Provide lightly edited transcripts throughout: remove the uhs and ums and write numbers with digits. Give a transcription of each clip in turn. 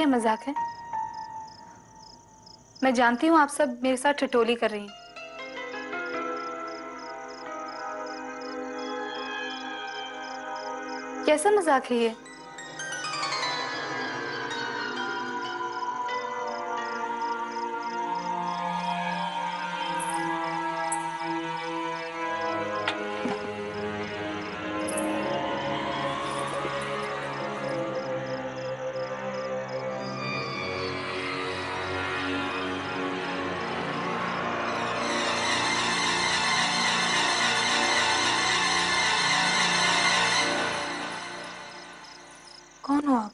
क्या मजाक है? मैं जानती हूँ आप सब मेरे साथ ठिठोली कर रही हैं। कैसा मजाक है ये? कौन हो आप?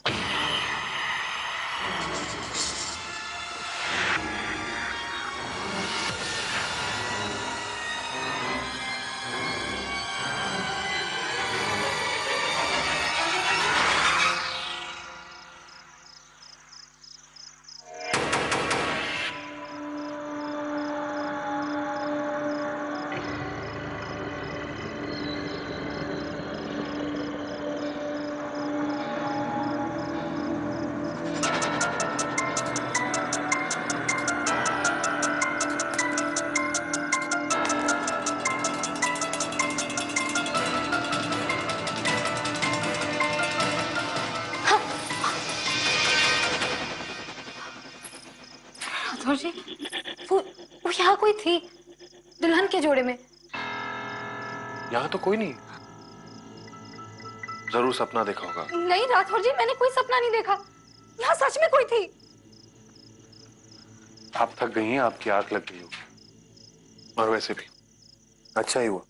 राठौर जी, वो यहाँ कोई थी दुल्हन के जोड़े में। यहाँ तो कोई नहीं। जरूर सपना देखा होगा। नहीं राठौर जी, मैंने कोई सपना नहीं देखा। यहाँ सच में कोई थी। आप थक गई हैं, आपकी आंख लग गई होगी। और वैसे भी अच्छा ही हुआ,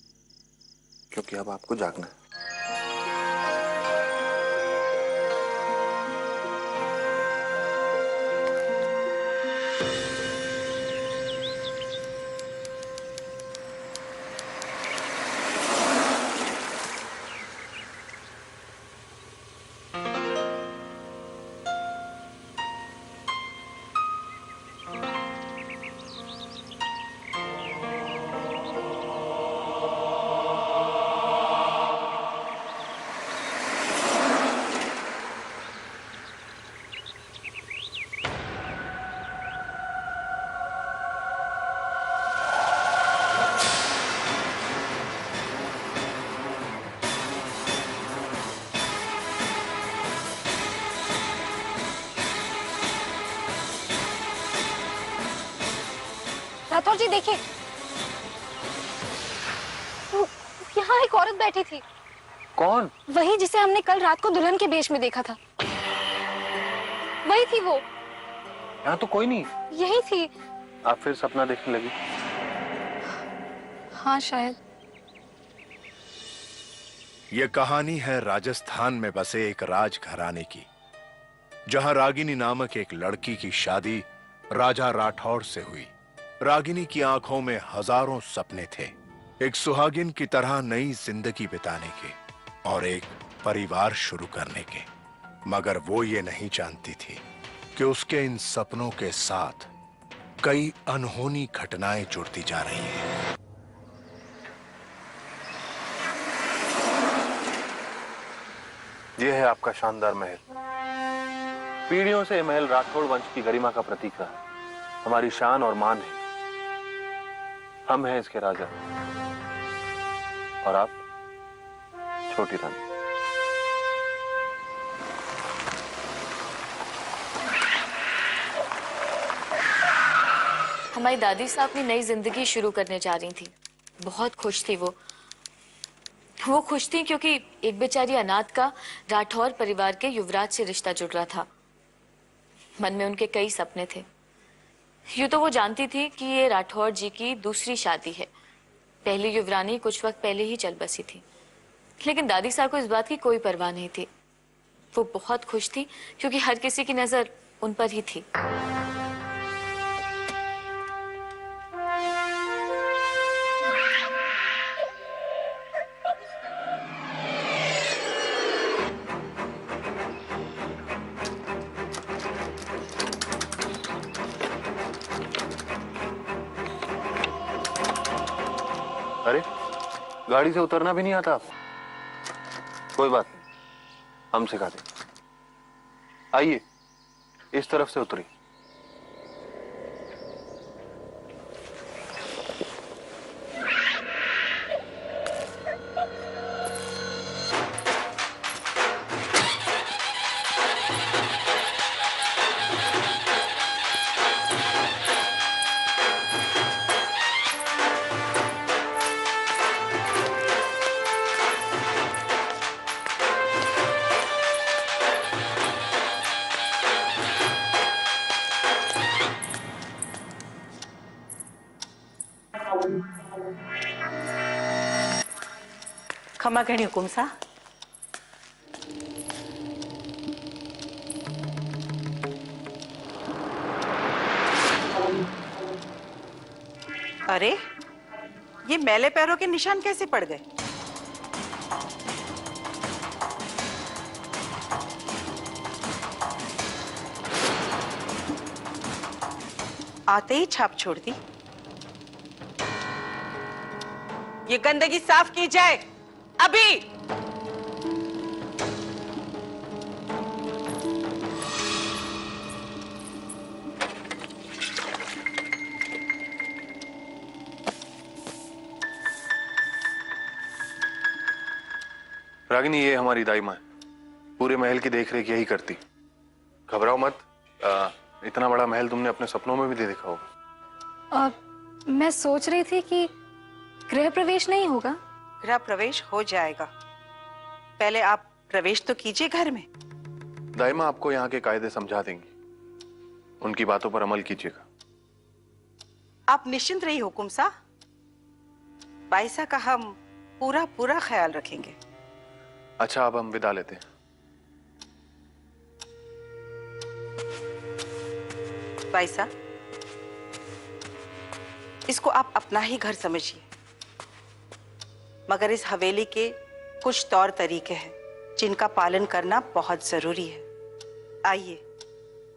क्योंकि अब आपको जागना है। राठौर जी देखिए, यहाँ एक औरत बैठी थी। कौन? वही जिसे हमने कल रात को दुल्हन के वेश में देखा था। वही थी वो। यहाँ तो कोई नहीं। यही थी। आप फिर सपना देखने लगी? हाँ शायद। ये कहानी है राजस्थान में बसे एक राजघराने की, जहां रागिनी नामक एक लड़की की शादी राजा राठौर से हुई। रागिनी की आंखों में हजारों सपने थे, एक सुहागिन की तरह नई जिंदगी बिताने के और एक परिवार शुरू करने के। मगर वो ये नहीं जानती थी कि उसके इन सपनों के साथ कई अनहोनी घटनाएं जुड़ती जा रही हैं। यह है आपका शानदार महल। पीढ़ियों से महल राठौड़ वंश की गरिमा का प्रतीक रहा, हमारी शान और मान है। हम हैं इसके राजा और आप छोटी रानी। हमारी दादी साहब अपनी नई जिंदगी शुरू करने जा रही थी। बहुत खुश थी वो खुश थी क्योंकि एक बेचारी अनाथ का राठौर परिवार के युवराज से रिश्ता जुड़ रहा था। मन में उनके कई सपने थे। यूं तो वो जानती थी कि ये राठौर जी की दूसरी शादी है। पहली युवरानी कुछ वक्त पहले ही चल बसी थी, लेकिन दादी साहब को इस बात की कोई परवाह नहीं थी। वो बहुत खुश थी क्योंकि हर किसी की नजर उन पर ही थी। अरे, गाड़ी से उतरना भी नहीं आता आपको? कोई बात नहीं, हम सिखा दें। आइए, इस तरफ से उतरी। खमा घणी हुकुम सा। अरे ये मैले पैरों के निशान कैसे पड़ गए? आते ही छाप छोड़ दी। ये गंदगी साफ की जाए अभी। रागिनी, ये हमारी दाईमा है, पूरे महल की देखरेख यही करती। घबराओ मत, इतना बड़ा महल तुमने अपने सपनों में भी दे देखा होगा। मैं सोच रही थी कि गृह प्रवेश नहीं होगा। गृह प्रवेश हो जाएगा, पहले आप प्रवेश तो कीजिए घर में। दाईमा आपको यहाँ के कायदे समझा देंगी, उनकी बातों पर अमल कीजिएगा। आप निश्चिंत रहिए हुकुम सा, बाईसा का हम पूरा पूरा ख्याल रखेंगे। अच्छा, अब हम विदा लेते हैं। बाईसा, इसको आप अपना ही घर समझिए, मगर इस हवेली के कुछ तौर तरीके हैं जिनका पालन करना बहुत जरूरी है। आइए,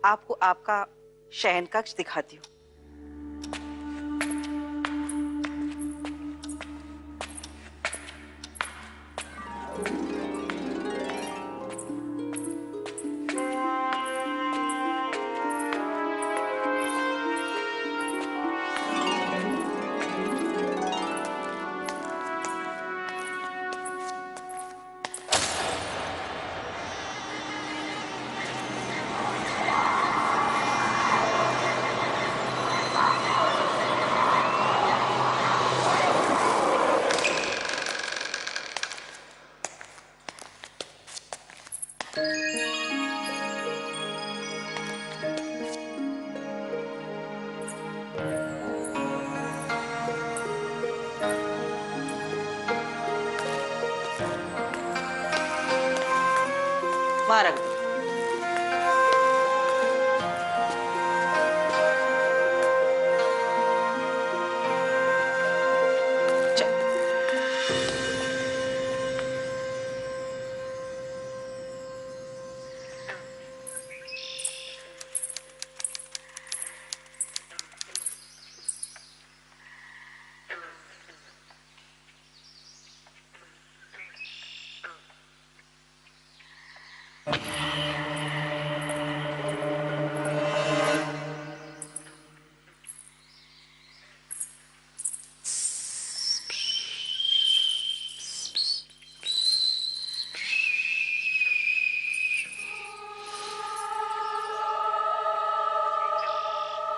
आपको आपका शयन कक्ष दिखाती हूँ। वहां रख दो। चल।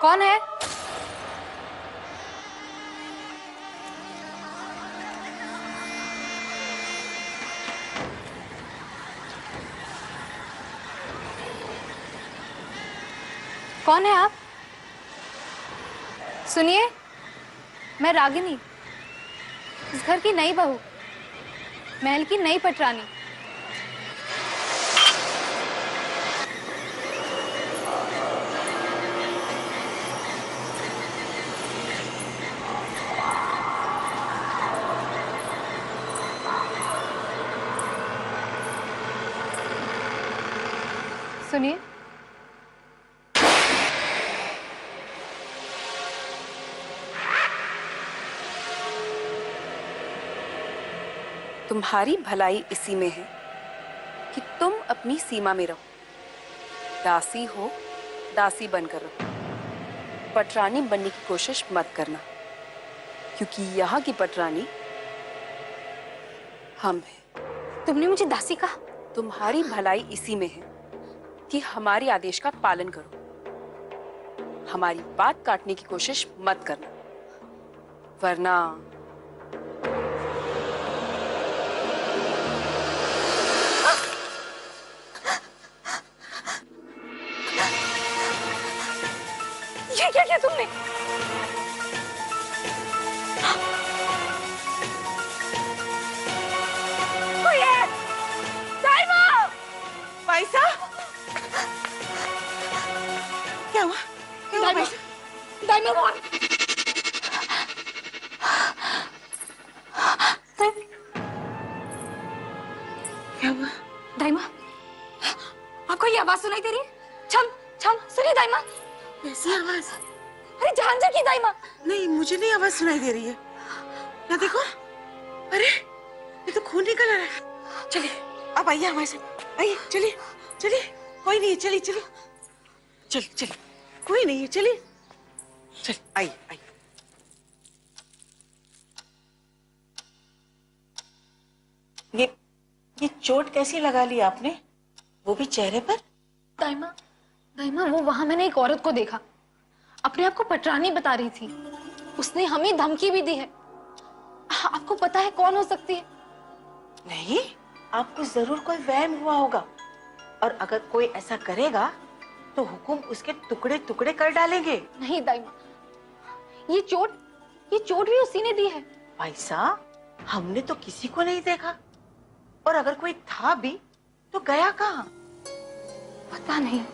कौन है? कौन है आप? सुनिए, मैं रागिनी, इस घर की नई बहू, महल की नई पटरानी। सुनिए, तुम्हारी भलाई इसी में है कि तुम अपनी सीमा में रहो। दासी हो दासी बनकर रहो, पटरानी बनने की कोशिश मत करना, क्योंकि यहाँ की पटरानी हम हैं। तुमने मुझे दासी कहा? तुम्हारी भलाई इसी में है कि हमारे आदेश का पालन करो, हमारी बात काटने की कोशिश मत करना, वरना ये क्या किया तुमने? कोई है? दाइमा! भाई साहब, क्या हुआ? क्या हुआ भाई साहब? दाइमा वो क्या हुआ? दाइमा, आपको ये आवाज सुनाई दे रही है? छम छम सुनिए दाइमा। कैसी आवाज? अरे जान जा की दाइमा। नहीं, मुझे नहीं आवाज सुनाई दे रही है। ना देखो, अरे ये तो खून निकल रहा है। चलिए, अब आइए हमारे साथ, आइए, चलिए चलिए, कोई नहीं है, चलिए चलिए, चलिए चलिए, कोई नहीं है, चलिए, चल आइए आइए। ये चोट कैसी लगा ली आपने, वो भी चेहरे पर? दाइमा, दाइमा वो वहां मैंने एक औरत को देखा, अपने आप को पटरानी बता रही थी। उसने हमें धमकी भी दी है। आपको पता है कौन हो सकती है? नहीं, आपको जरूर कोई वहम हुआ होगा, और अगर कोई ऐसा करेगा तो हुकुम उसके टुकड़े टुकड़े कर डालेंगे। नहीं दाइमा, ये चोट भी उसी ने दी है। भाई साहब, हमने तो किसी को नहीं देखा, और अगर कोई था भी तो गया कहाँ? पता नहीं।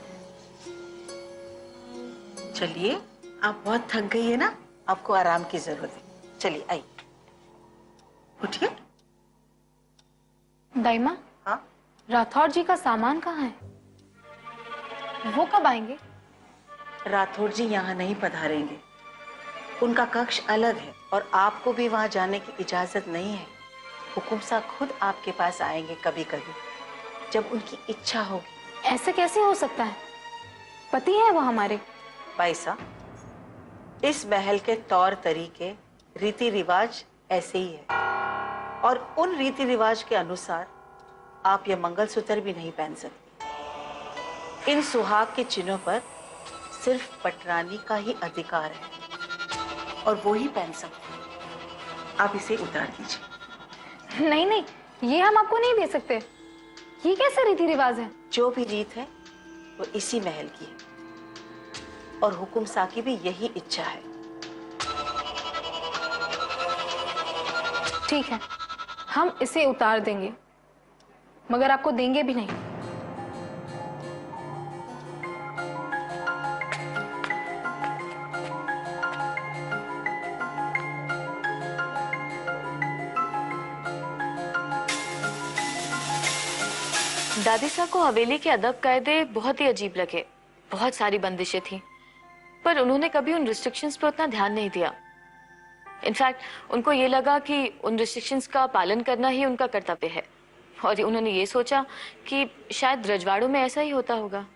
चलिए, आप बहुत थक गई है ना, आपको आराम की जरूरत है। चलिए आइए, उठिए। दाइमा, हाँ, राठौर जी का सामान कहाँ है? वो कब आएंगे? राठौर जी यहाँ नहीं पधारेंगे, उनका कक्ष अलग है, और आपको भी वहाँ जाने की इजाजत नहीं है। हुकुम साहब खुद आपके पास आएंगे कभी कभी, जब उनकी इच्छा होगी। ऐसे कैसे हो सकता है? पति है वो हमारे। भाई साहब, इस महल के तौर तरीके, रीति रिवाज ऐसे ही है, और उन रीति रिवाज के अनुसार आप ये मंगलसूत्र भी नहीं पहन सकती। इन सुहाग के चिन्हों पर सिर्फ पटरानी का ही अधिकार है, और वो ही पहन सकती है। आप इसे उतार दीजिए। नहीं नहीं, ये हम आपको नहीं दे सकते। ये कैसे रीति रिवाज है? जो भी रीत है वो इसी महल की है, और हुकुम साहब की भी यही इच्छा है। ठीक है, हम इसे उतार देंगे, मगर आपको देंगे भी नहीं। दादी साहब को हवेली के अदब कायदे बहुत ही अजीब लगे। बहुत सारी बंदिशें थी, पर उन्होंने कभी उन रिस्ट्रिक्शंस पर उतना ध्यान नहीं दिया। इनफैक्ट उनको ये लगा कि उन रिस्ट्रिक्शंस का पालन करना ही उनका कर्तव्य है, और उन्होंने ये सोचा कि शायद रजवाड़ों में ऐसा ही होता होगा।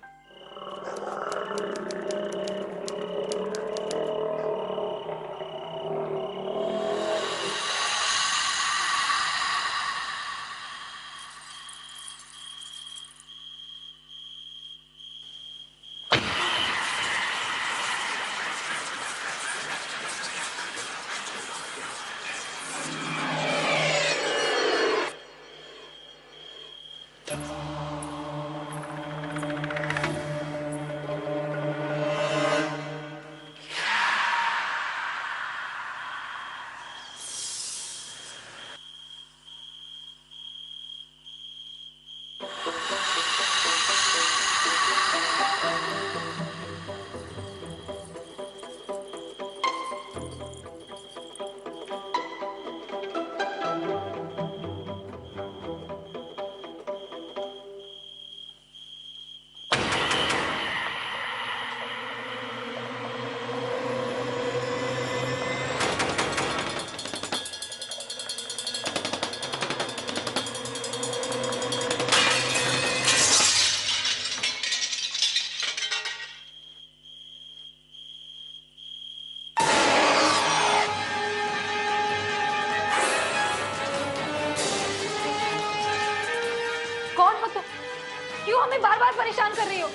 बार परेशान कर रही हो?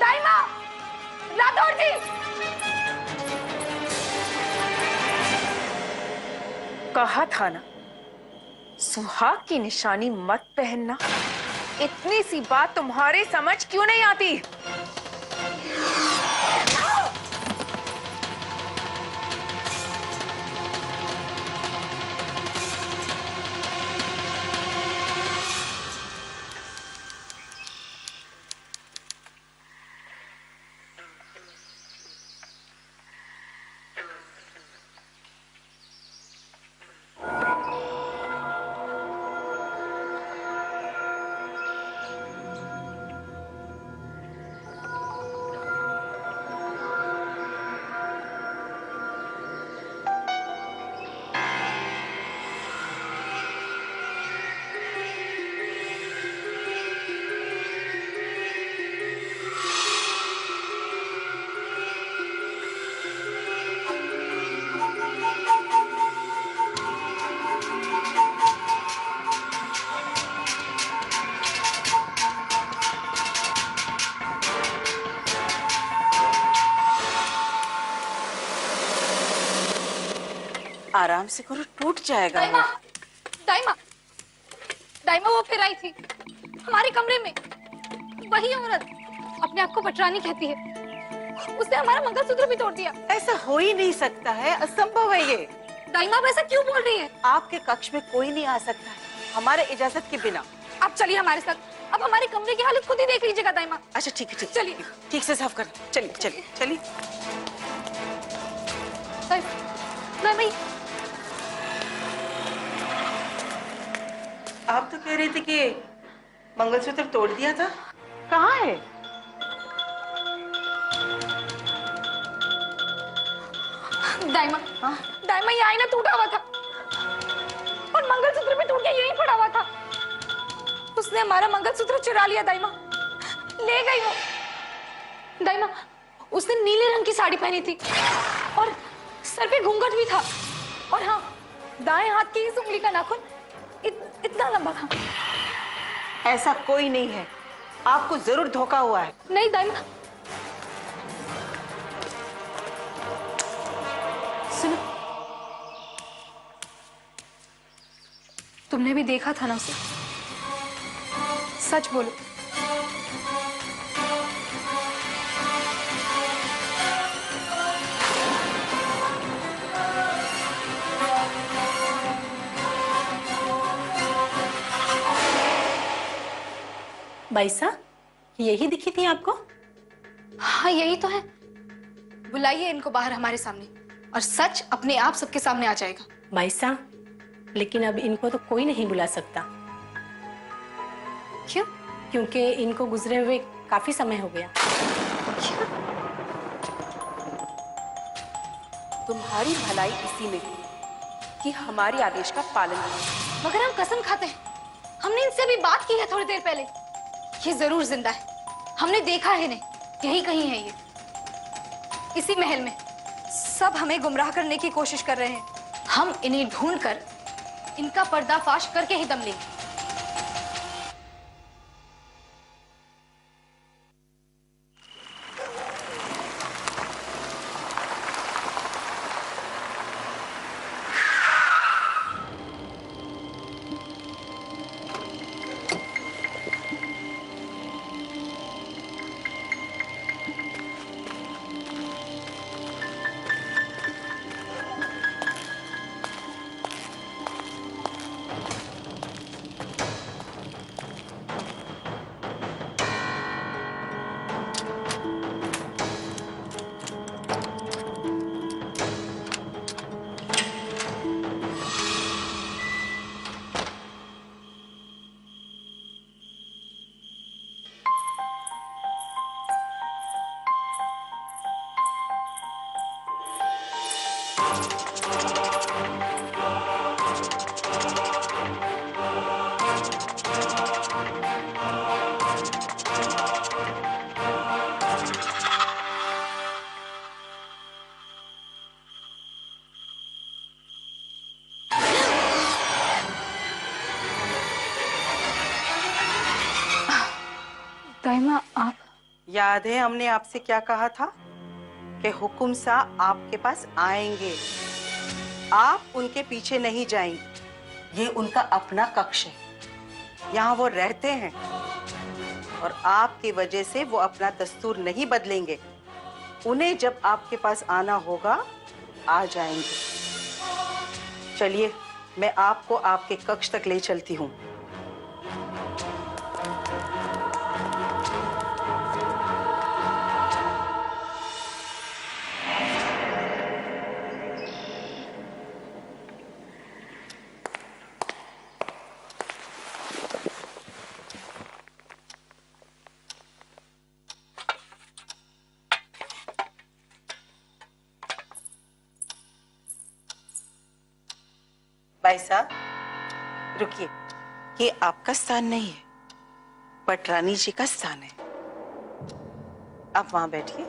दाइमा, राठौड़ जी। कहा था ना, सुहाग की निशानी मत पहनना। इतनी सी बात तुम्हारे समझ क्यों नहीं आती? आराम से करो, टूट जाएगा। दाइमा, दाइमा, दाइमा वो फिर आई थी हमारे कमरे में। वही औरत अपने आप को पटरानी कहती है। उसने हमारा मंगलसूत्र भी तोड़ दिया। ऐसा हो ही नहीं सकता है, असंभव है ये। दाइमा आप ऐसा क्यों बोल रही है? आपके कक्ष में कोई नहीं आ सकता है हमारे इजाजत के बिना। आप चलिए हमारे साथ। अब हमारे कमरे की हालत खुद ही देख लीजिएगा दाइमा। अच्छा ठीक है, ठीक है। चलिए। ठीक से साफ कर। चलिए चलिए चलिए। दाइमा, आप तो कह रही थी कि मंगलसूत्र तोड़ दिया था, कहाँ है? दाइमा, दाइमा ये आईना टूटा हुआ था और मंगलसूत्र भी टूट के यहीं पड़ा हुआ था। उसने हमारा मंगलसूत्र चुरा लिया दाइमा, ले गई वो। दाइमा, उसने नीले रंग की साड़ी पहनी थी और सर पे घूंघट भी था। और हाँ, दाएं हाथ की इस उंगली का नाखून इतना लंबा था। ऐसा कोई नहीं है, आपको जरूर धोखा हुआ है। नहीं दाइमा, सुनो, तुमने भी देखा था ना उसे? सच बोलो। बाईसा, यही दिखी थी आपको? हाँ यही तो है। बुलाइए इनको बाहर हमारे सामने और सच अपने आप सबके सामने आ जाएगा। बाईसा, लेकिन अब इनको तो कोई नहीं बुला सकता। क्यों? क्योंकि इनको गुजरे हुए काफी समय हो गया। तुम्हारी भलाई इसी में है कि हमारे आदेश का पालन करो। मगर हम कसम खाते हैं, हमने इनसे भी बात की है थोड़ी देर पहले। ये जरूर जिंदा है, हमने देखा है इन्हें, यही कहीं है ये, इसी महल में। सब हमें गुमराह करने की कोशिश कर रहे हैं। हम इन्हें ढूंढकर इनका पर्दाफाश करके ही दम लेंगे। दाइमा, याद है हमने आपसे क्या कहा था कि हुकुम सा आपके पास आएंगे, आप उनके पीछे नहीं जाएंगे। ये उनका अपना कक्ष है, यहाँ वो रहते हैं और आपकी वजह से वो अपना दस्तूर नहीं बदलेंगे। उन्हें जब आपके पास आना होगा आ जाएंगे। चलिए मैं आपको आपके कक्ष तक ले चलती हूँ। भाई साहब रुकिए, ये आपका स्थान नहीं है, पटरानी जी का स्थान है। आप वहां बैठिए।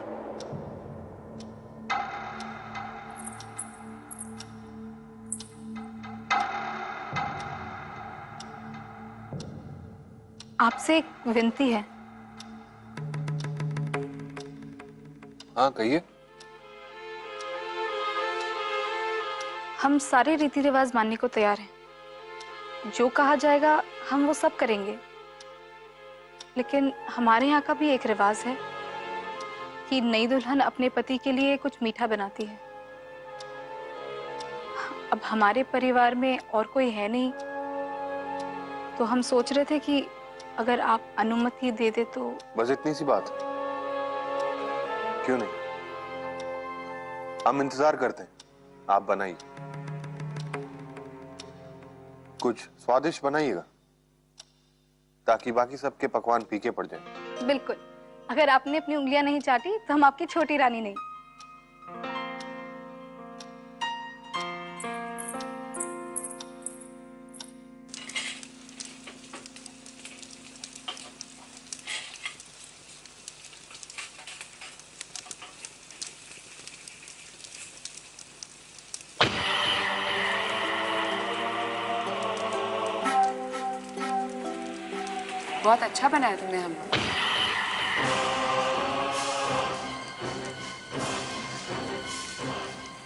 आपसे एक विनती है। हाँ कहिए। हम सारे रीति रिवाज मानने को तैयार हैं, जो कहा जाएगा हम वो सब करेंगे, लेकिन हमारे यहाँ का भी एक रिवाज है कि नई दुल्हन अपने पति के लिए कुछ मीठा बनाती है। अब हमारे परिवार में और कोई है नहीं, तो हम सोच रहे थे कि अगर आप अनुमति दे दे तो। बस इतनी सी बात, क्यों नहीं, हम इंतजार करते हैं, आप बनाइए, कुछ स्वादिष्ट बनाइएगा ताकि बाकी सबके पकवान फीके पड़ जाएं। बिल्कुल, अगर आपने अपनी उंगलियां नहीं चाटी तो हम आपकी छोटी रानी नहीं। बहुत अच्छा बनाया तुमने हलवा।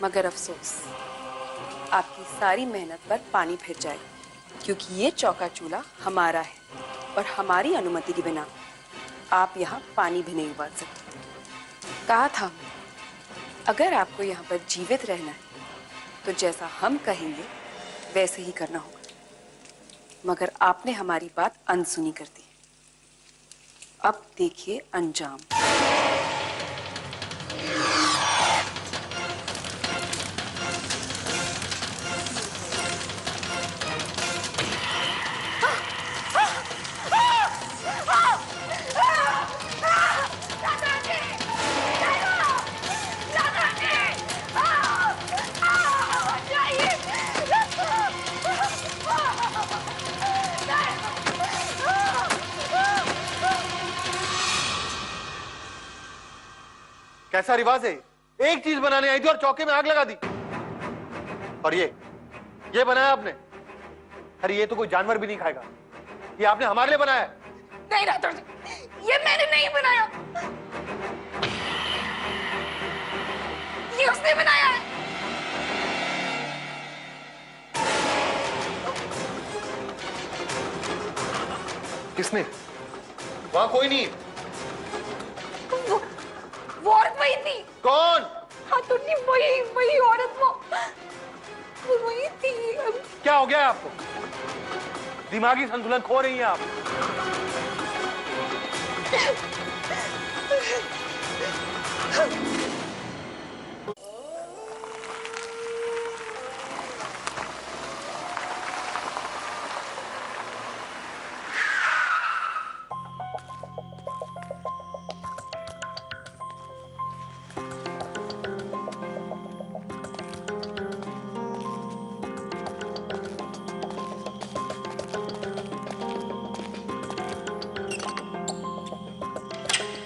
मगर अफसोस, आपकी सारी मेहनत पर पानी फिर जाएगा, क्योंकि ये चौका चूल्हा हमारा है और हमारी अनुमति के बिना आप यहाँ पानी भी नहीं उबाल सकते। कहा था अगर आपको यहाँ पर जीवित रहना है तो जैसा हम कहेंगे वैसे ही करना होगा, मगर आपने हमारी बात अनसुनी कर दी। अब देखिए अंजाम। कैसा रिवाज है, एक चीज बनाने आई थी और चौके में आग लगा दी। और ये बनाया आपने? अरे ये तो कोई जानवर भी नहीं खाएगा, ये आपने हमारे लिए बनाया है। नहीं राठौर जी, ये मैंने नहीं बनाया, ये उसने बनाया है। किसने? वहां कोई नहीं। वो औरत वही थी। कौन? हाँ तो नहीं, वही औरत, वो वही थी। क्या हो गया है आपको? दिमागी संतुलन खो रही हैं आप।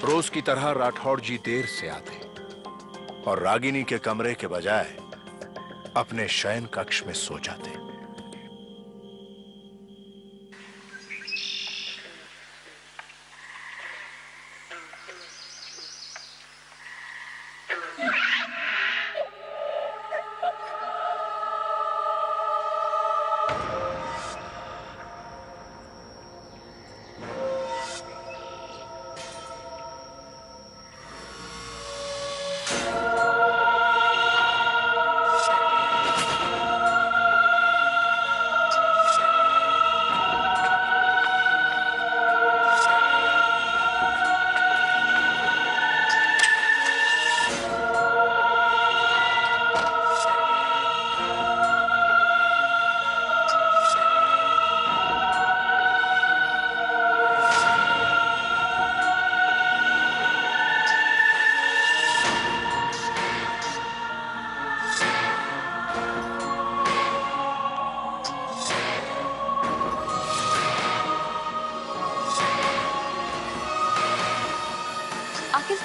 रोज की तरह राठौड़ जी देर से आते और रागिनी के कमरे के बजाय अपने शयन कक्ष में सो जाते।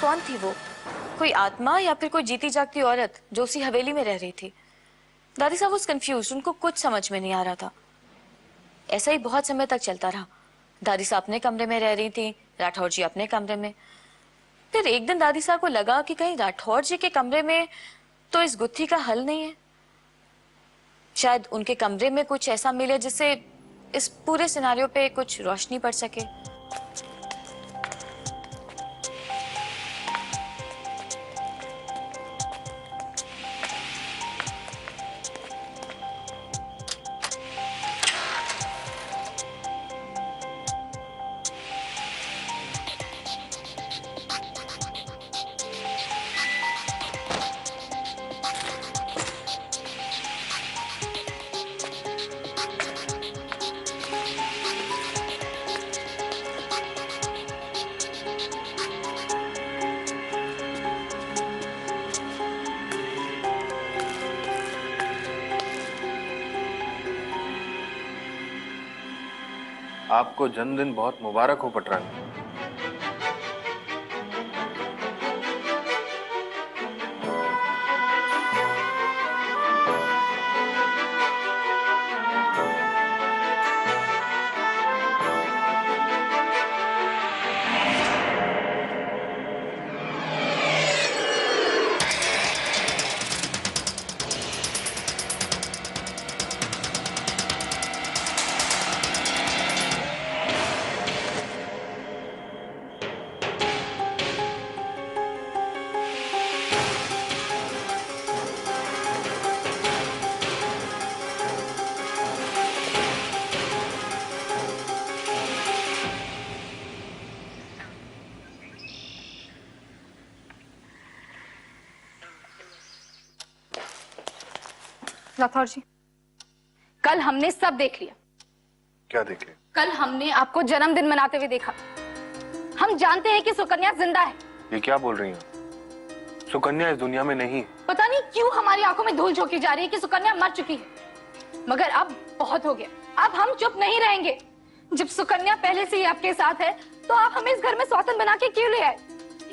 कौन थी वो? कोई आत्मा या फिर कोई जीती जागती औरत जो उसी हवेली में रह रही थी? दादी साहब was confused, उनको कुछ समझ में नहीं आ रहा था। ऐसा ही बहुत समय तक चलता रहा। दादी साहब अपने कमरे में रह रही थी, राठौर जी अपने कमरे में। फिर एक दिन दादी साहब को लगा कि कहीं राठौर जी के कमरे में तो इस गुत्थी का हल नहीं है। शायद उनके कमरे में कुछ ऐसा मिले जिससे इस पूरे सिनारियो पे कुछ रोशनी पड़ सके। आपको जन्मदिन बहुत मुबारक हो पटरानी। राठौर जी, कल हमने सब देख लिया। क्या देख लिया? कल हमने आपको जन्मदिन मनाते हुए देखा। हम जानते हैं कि सुकन्या जिंदा है। ये क्या बोल रही हैं? सुकन्या इस दुनिया में नहीं। पता नहीं क्यों हमारी आंखों में धूल झोंकी जा रही है कि सुकन्या मर चुकी है। मगर अब बहुत हो गया, अब हम चुप नहीं रहेंगे। जब सुकन्या पहले से ही आपके साथ है तो आप हमें इस घर में सौतन बना के क्यों ले आए?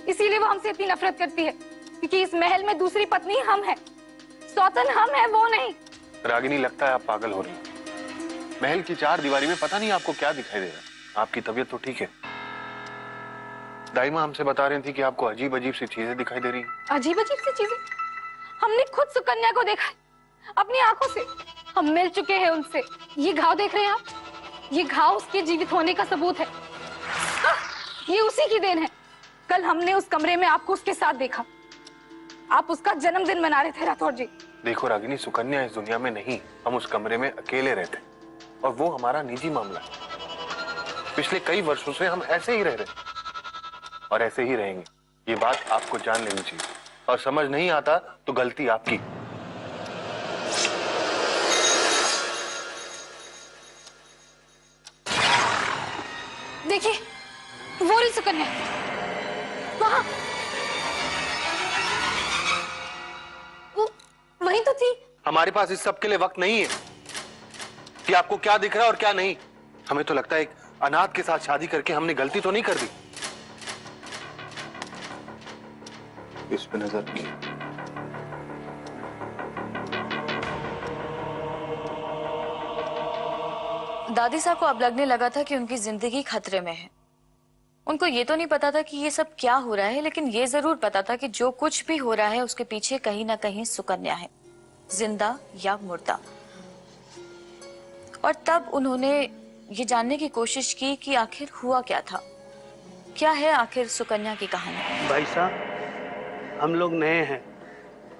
इसीलिए वो हमसे इतनी नफरत करती है क्योंकि इस महल में दूसरी पत्नी हम है, सौतन हम है, वो नहीं। रागिनी, लगता है आप पागल हो रही हैं। महल की चार दीवारी में पता नहीं आपको क्या दिखाई दे रहा है। आपकी तबीयत तो ठीक है। दाइमा हमसे बता रही थी कि आपको अजीब अजीब सी चीजें दिखाई दे रही हैं। अजीब अजीब सी चीजें? हमने खुद सुकन्या को देखा है अपनी आंखों से। हम मिल चुके हैं उनसे। ये घाव देख रहे हैं आप? ये घाव उसके जीवित होने का सबूत है। ये उसी की देन है। कल हमने उस कमरे में आपको उसके साथ देखा। आप उसका जन्मदिन मना रहे थे राठौर जी। देखो रागिनी, सुकन्या इस दुनिया में नहीं। हम उस कमरे में अकेले रहते और वो हमारा निजी मामला है। पिछले कई वर्षों से हम ऐसे ही रह रहे और ऐसे ही रहेंगे। ये बात आपको जान लेनी चाहिए। और समझ नहीं आता तो गलती आपकी। देखिए, वो रही सुकन्या वहां। वही तो थी। हमारे पास इस सब के लिए वक्त नहीं है कि आपको क्या दिख रहा है और क्या नहीं। हमें तो लगता है एक अनाथ के साथ शादी करके हमने गलती तो नहीं कर दी। इस पे नजर की। दादी साहब को अब लगने लगा था कि उनकी जिंदगी खतरे में है। उनको ये तो नहीं पता था कि ये सब क्या हो रहा है, लेकिन ये जरूर पता था कि जो कुछ भी हो रहा है उसके पीछे कहीं ना कहीं सुकन्या है, जिंदा या मुर्दा। और तब उन्होंने ये जानने की कोशिश की कि आखिर हुआ क्या था, क्या है आखिर सुकन्या की कहानी। भाई साहब, हम लोग नए हैं।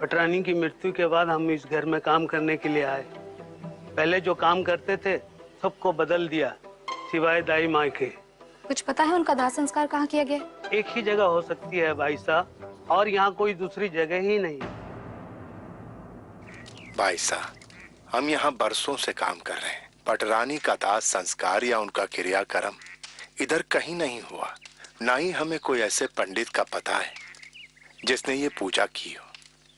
पटरानी की मृत्यु के बाद हम इस घर में काम करने के लिए आए। पहले जो काम करते थे सबको बदल दिया, सिवाय दाई माँ के। कुछ पता है उनका दाह संस्कार कहाँ किया गया? एक ही जगह हो सकती है भाई साहब, और यहाँ कोई दूसरी जगह ही नहीं। भाई साहब, हम यहाँ बरसों से काम कर रहे हैं। पटरानी का दाह संस्कार या उनका क्रियाक्रम इधर कहीं नहीं हुआ। ना ही हमें कोई ऐसे पंडित का पता है जिसने ये पूजा की हो।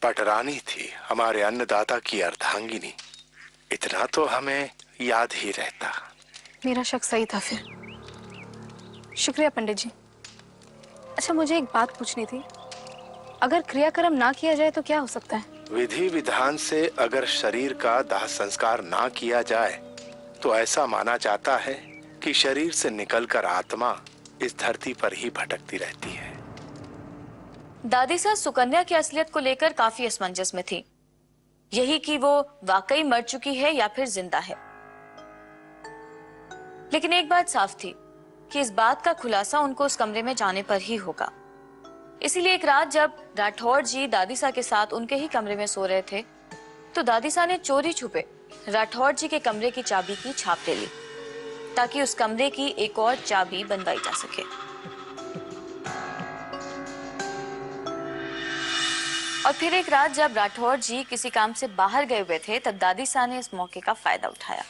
पटरानी थी हमारे अन्नदाता की अर्धांगिनी, इतना तो हमें याद ही रहता। मेरा शक सही था फिर। शुक्रिया पंडित जी। अच्छा, मुझे एक बात पूछनी थी। अगर क्रियाक्रम ना किया जाए तो क्या हो सकता है? विधि विधान से अगर शरीर का दाह संस्कार ना किया जाए तो ऐसा माना जाता है कि शरीर से निकलकर आत्मा इस धरती पर ही भटकती रहती है। दादी साहब सुकन्या की असलियत को लेकर काफी असमंजस में थी, यही कि वो वाकई मर चुकी है या फिर जिंदा है। लेकिन एक बात साफ थी कि इस बात का खुलासा उनको उस कमरे में जाने पर ही होगा। इसीलिए एक रात जब राठौर जी दादी साहब के साथ उनके ही कमरे में सो रहे थे, तो दादी साहब ने चोरी छुपे राठौर जी के कमरे की चाबी की छाप ले ली, ताकि उस कमरे की एक और चाबी बनवाई जा सके। और फिर एक रात जब राठौर जी किसी काम से बाहर गए हुए थे, तब दादी साहब ने इस मौके का फायदा उठाया।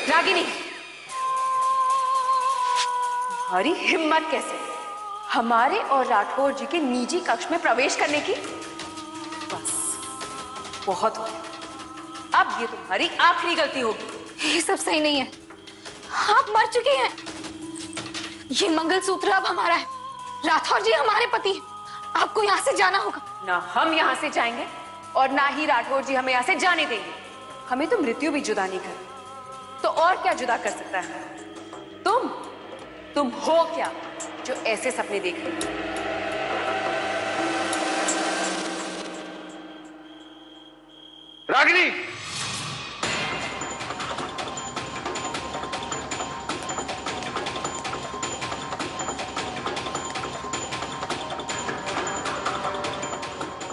रागिनी, हमारी हिम्मत कैसे हमारे और राठौर जी के निजी कक्ष में प्रवेश करने की? बस बहुत हो गया। अब ये तुम्हारी आखिरी गलती होगी। ये सब सही नहीं है। आप मर चुके हैं। ये मंगलसूत्र अब हमारा है। राठौर जी हमारे पति हैं। आपको यहाँ से जाना होगा। ना हम यहाँ से जाएंगे और ना ही राठौर जी हमें यहाँ से जाने देंगे। हमें तो मृत्यु भी जुदा नहीं कर, तो और क्या जुदा कर सकता है? तुम हो क्या जो ऐसे सपने देख रहे हो? रागिनी,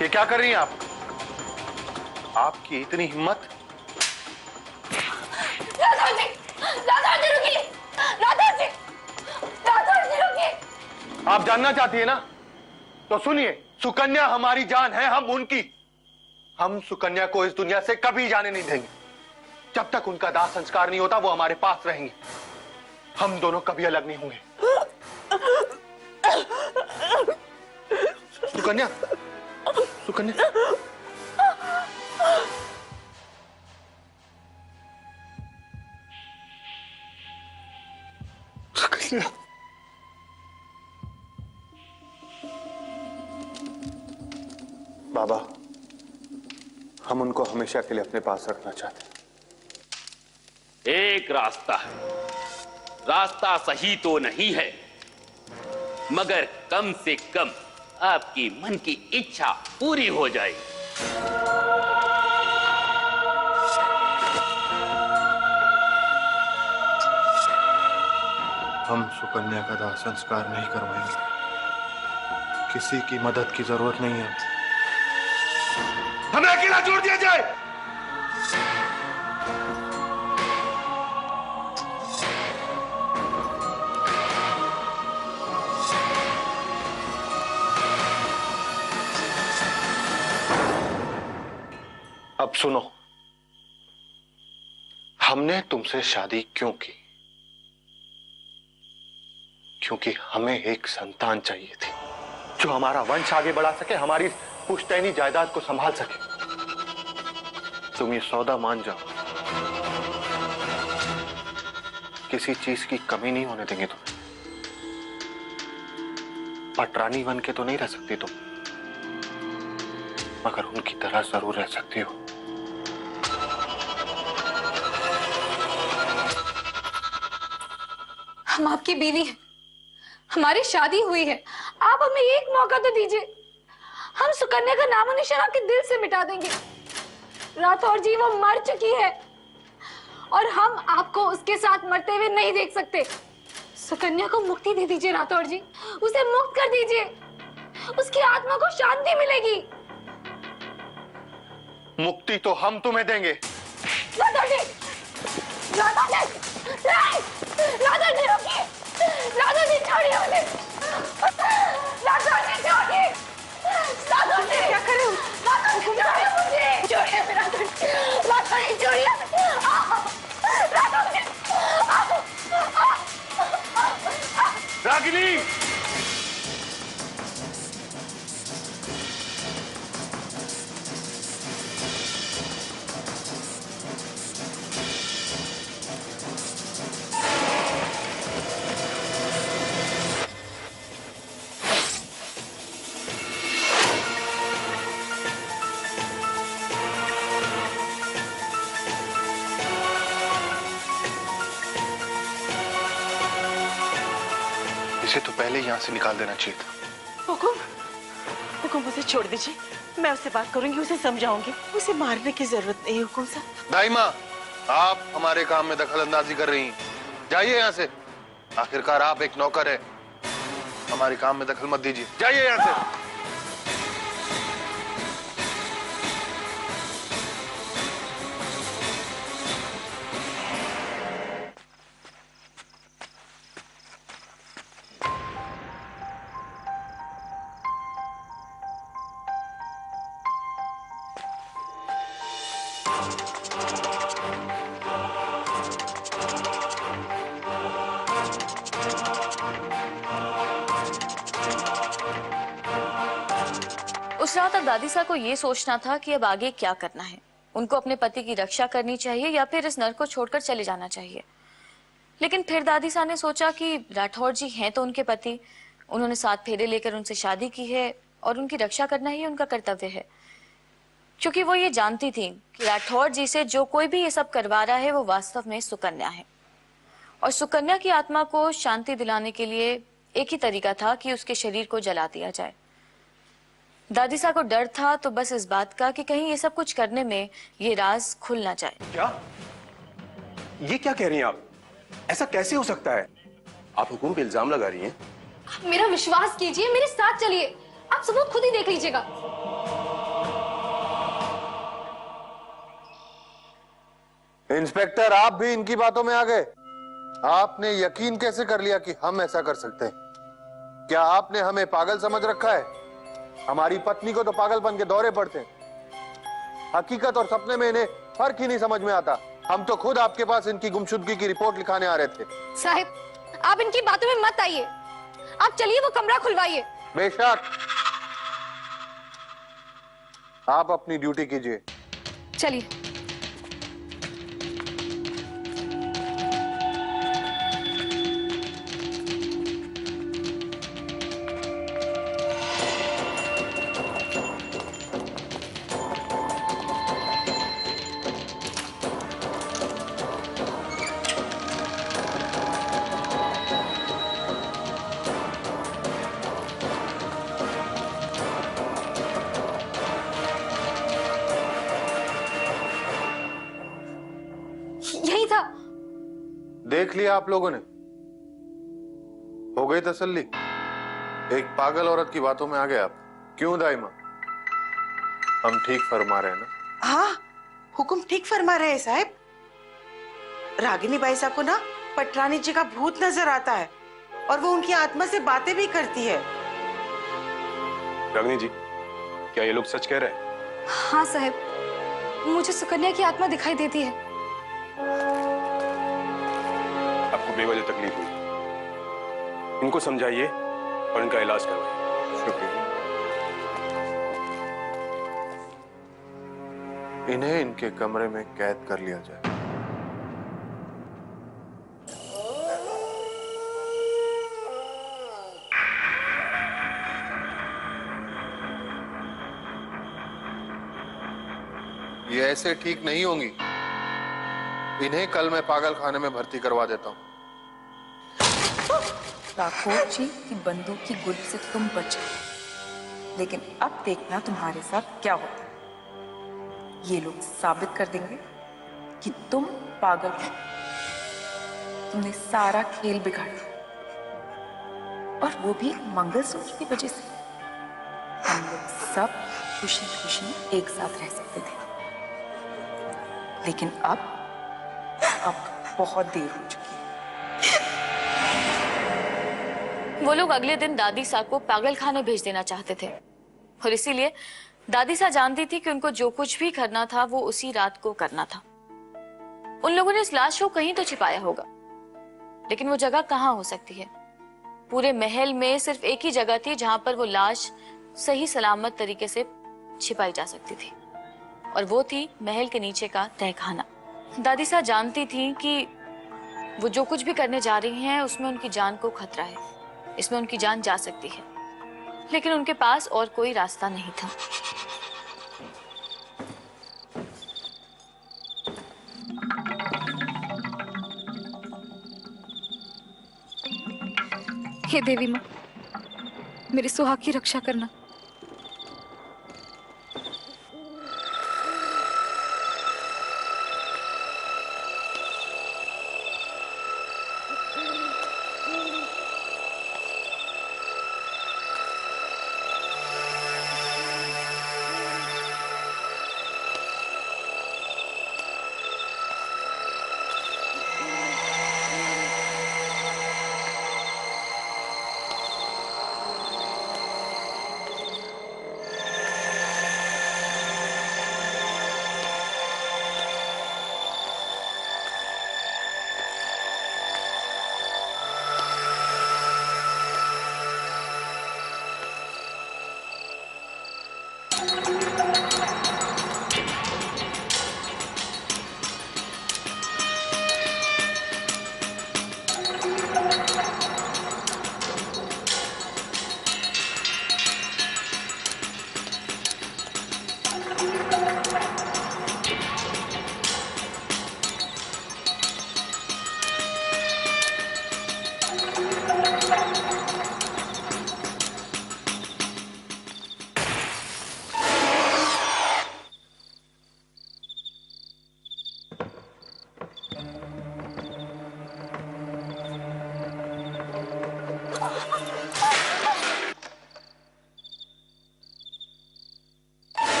ये क्या कर रही हैं आप? आपकी इतनी हिम्मत? राठौर जी रुकिए। राठौर जी रुकिए। आप जानना चाहती है ना? तो सुनिए, सुकन्या हमारी जान है, हम उनकी। हम सुकन्या को इस दुनिया से कभी जाने नहीं देंगे। जब तक उनका दाह संस्कार नहीं होता वो हमारे पास रहेंगे। हम दोनों कभी अलग नहीं होंगे। सुकन्या, सुकन्या, सुकन्या। बाबा, हम उनको हमेशा के लिए अपने पास रखना चाहते हैं। एक रास्ता है, रास्ता सही तो नहीं है, मगर कम से कम आपकी मन की इच्छा पूरी हो जाएगी। हम सुकन्या का दाह संस्कार नहीं करवाएंगे। किसी की मदद की जरूरत नहीं है। हमें अकेला छोड़ दिया जाए। अब सुनो, हमने तुमसे शादी क्यों की? क्योंकि हमें एक संतान चाहिए थी जो हमारा वंश आगे बढ़ा सके, हमारी पुश्तैनी जायदाद को संभाल सके। तुम ये सौदा मान जाओ, किसी चीज की कमी नहीं होने देंगे तुम्हें। पटरानी बन के तो नहीं रह सकती तुम, मगर उनकी तरह जरूर रह सकती हो। हम आपकी बीवी हैं, हमारी शादी हुई है, आप हमें एक मौका तो दीजिए। हम सुकन्या का नामो निशान आपके दिल से मिटा देंगे। राठौर जी वो मर चुकी है और हम आपको उसके साथ मरते हुए नहीं देख सकते। सुकन्या को मुक्ति दे दीजिए राठौर जी, उसे मुक्त कर दीजिए, उसकी आत्मा को शांति मिलेगी। मुक्ति तो हम तुम्हें देंगे। राठौर जी, राठौर जी, नहीं, राठौर जी रुकिए, राठौर जी छोड़िए मुझे, राठौर जी छोड़िए, राठौर जी क्या करे? राठौर जी छोड़िए मुझे, छोड़िए मेरा राठौर जी छोड़िए, राठौर जी, रागिनी, इसे तो पहले यहां से निकाल देना चाहिए था। हुकुम उसे छोड़ दीजिए, मैं उससे बात करूंगी, उसे समझाऊंगी। उसे मारने की जरूरत नहीं हुकुम साहब। दाइमा, आप हमारे काम में दखल अंदाजी कर रही हैं। जाइए यहाँ से, आखिरकार आप एक नौकर है, हमारे काम में दखल मत दीजिए। जाइए यहाँ से। उस रात अब दादीसा को ये सोचना था कि अब आगे क्या करना है। उनको अपने पति की रक्षा करनी चाहिए या फिर इस नर को छोड़कर चले जाना चाहिए। लेकिन फिर दादीसा ने सोचा कि राठौर जी हैं तो उनके पति, उन्होंने 7 फेरे लेकर उनसे शादी की है और उनकी रक्षा करना ही उनका कर्तव्य है। क्योंकि वो ये जानती थी कि राठौर जी से जो कोई भी ये सब करवा रहा है वो वास्तव में सुकन्या है, और सुकन्या की आत्मा को शांति दिलाने के लिए एक ही तरीका था कि उसके शरीर को जला दिया जाए। दादीसा को डर था तो बस इस बात का कि कहीं ये सब कुछ करने में ये राज खुल ना जाए। क्या? ये क्या कह रही हैं आप? ऐसा कैसे हो सकता है? आप हुकुम पे इल्जाम लगा रही हैं। मेरा विश्वास कीजिए, मेरे साथ चलिए, आप सबूत खुद ही देख लीजिएगा। इंस्पेक्टर, आप भी इनकी बातों में आ गए। आपने यकीन कैसे कर लिया कि हम ऐसा कर सकते हैं? क्या आपने हमें पागल समझ रखा है? हमारी पत्नी को तो पागलपन के दौरे पड़ते हैं। हकीकत और सपने में इन्हें फर्क ही नहीं समझ में आता। हम तो खुद आपके पास इनकी गुमशुदगी की रिपोर्ट लिखाने आ रहे थे। साहिब, आप इनकी बातों में मत आइए, आप चलिए वो कमरा खुलवाइए। बेशक, आप अपनी ड्यूटी कीजिए। चलिए। देख लिया आप लोगों ने? गई तसल्ली? एक पागल औरत की बातों में आ गए आप। क्यों दाई माँ? हम ठीक फरमा रहे हैं ना? हाँ, हुकुम ठीक फरमा रहे हैं साहब। रागिनी बाई साहब को ना पटरानी जी का भूत नजर आता है और वो उनकी आत्मा से बातें भी करती है। रागिनी जी, क्या ये लोग सच कह रहे हैं? हाँ साहब, मुझे सुकन्या की आत्मा दिखाई देती है। आपको बेवजह तकलीफ हुई, इनको समझाइए और इनका इलाज करवाइए। शुक्रिया। इन्हें इनके कमरे में कैद कर लिया जाए। ये ऐसे ठीक नहीं होंगी। इन्हें कल मैं पागल खाने में भर्ती करवा देता हूं। राठौर जी की बंदूक की गोली से तुम बचे, लेकिन अब देखना तुम्हारे साथ क्या होता है। ये लोग साबित कर देंगे कि तुम पागल हो। तुमने सारा खेल बिगाड़ दिया, और वो भी मंगलसूत्र की वजह से। हम लोग सब खुशी खुशी एक साथ रह सकते थे, लेकिन अब बहुत देर हो चुकी है। वो लोग अगले दिन दादी सा को पागल खाने भेज देना चाहते थे, और इसीलिए दादी सा जानती थी कि उनको जो कुछ भी करना था वो उसी रात को करना था। उन लोगों ने इस लाश को कहीं तो छिपाया होगा, लेकिन वो जगह कहाँ हो सकती है? पूरे महल में सिर्फ एक ही जगह थी जहां पर वो लाश सही सलामत तरीके से छिपाई जा सकती थी, और वो थी महल के नीचे का तहखाना। दादी सा जानती थी कि वो जो कुछ भी करने जा रही हैं उसमें उनकी जान को खतरा है, इसमें उनकी जान जा सकती है, लेकिन उनके पास और कोई रास्ता नहीं था। हे देवी माँ, मेरे सुहाग की रक्षा करना।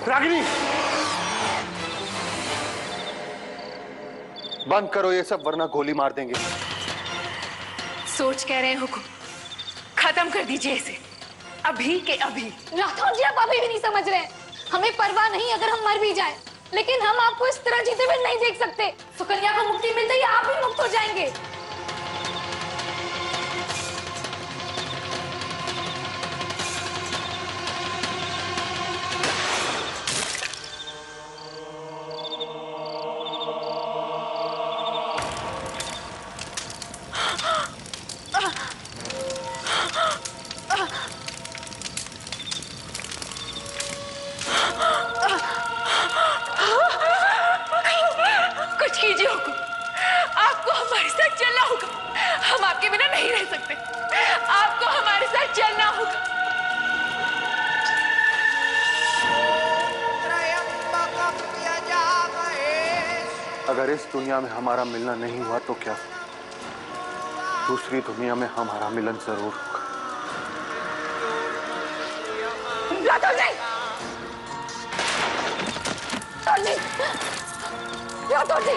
रागिनी, बंद करो ये सब वरना गोली मार देंगे। सोच कह रहे हैं हुकुम, खत्म कर दीजिए इसे अभी के अभी। राठौर जी आप अभी भी नहीं समझ रहे हैं। हमें परवाह नहीं अगर हम मर भी जाएं, लेकिन हम आपको इस तरह जीते हुए नहीं देख सकते। सुकन्या को मुक्ति मिलते ही आप भी मुक्त हो जाएंगे। कुछ कीजिए हुकुम, आपको हमारे साथ चलना होगा। हम आपके बिना नहीं रह सकते। आपको हमारे साथ चलना होगा। अगर इस दुनिया में हमारा मिलना नहीं हुआ तो क्या, दूसरी दुनिया में हमारा मिलन जरूर होगा। राठौर जी, राठौर जी,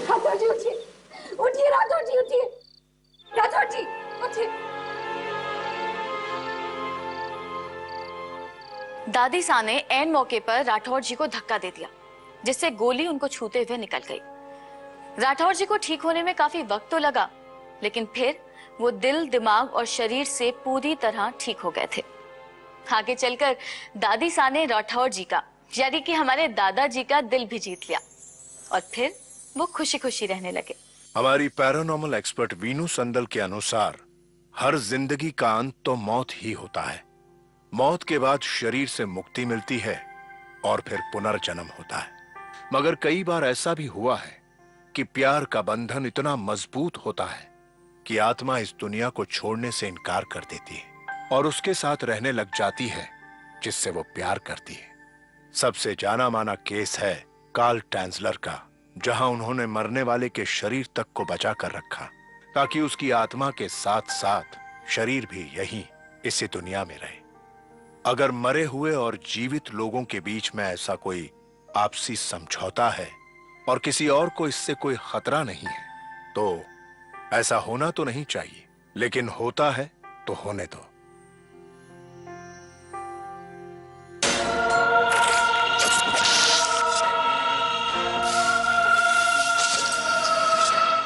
राठौर जी उठिए, उठिए राठौर जी, उठिए राठौर जी, उठिए। दादी सा ने ऐन मौके पर राठौर जी को धक्का दे दिया, जिससे गोली उनको छूते हुए निकल गई। राठौर जी को ठीक होने में काफी वक्त तो लगा, लेकिन फिर वो दिल, दिमाग और शरीर से पूरी तरह ठीक हो गए थे। आगे चलकर दादी सा ने राठौर जी का, यानी कि हमारे दादाजी का दिल भी जीत लिया और फिर वो खुशी खुशी रहने लगे। हमारी पैरानॉर्मल एक्सपर्ट वीनू संदल के अनुसार हर जिंदगी का अंत तो मौत ही होता है। मौत के बाद शरीर से मुक्ति मिलती है और फिर पुनर्जन्म होता है। मगर कई बार ऐसा भी हुआ है कि प्यार का बंधन इतना मजबूत होता है कि आत्मा इस दुनिया को छोड़ने से इनकार कर देती है और उसके साथ रहने लग जाती है जिससे वो प्यार करती है। सबसे जाना माना केस है कार्ल टैंजलर का, जहां उन्होंने मरने वाले के शरीर तक को बचा कर रखा ताकि उसकी आत्मा के साथ साथ शरीर भी यहीं इसी दुनिया में रहे। अगर मरे हुए और जीवित लोगों के बीच में ऐसा कोई आपसी समझौता है और किसी और को इससे कोई खतरा नहीं है तो ऐसा होना तो नहीं चाहिए, लेकिन होता है तो होने दो।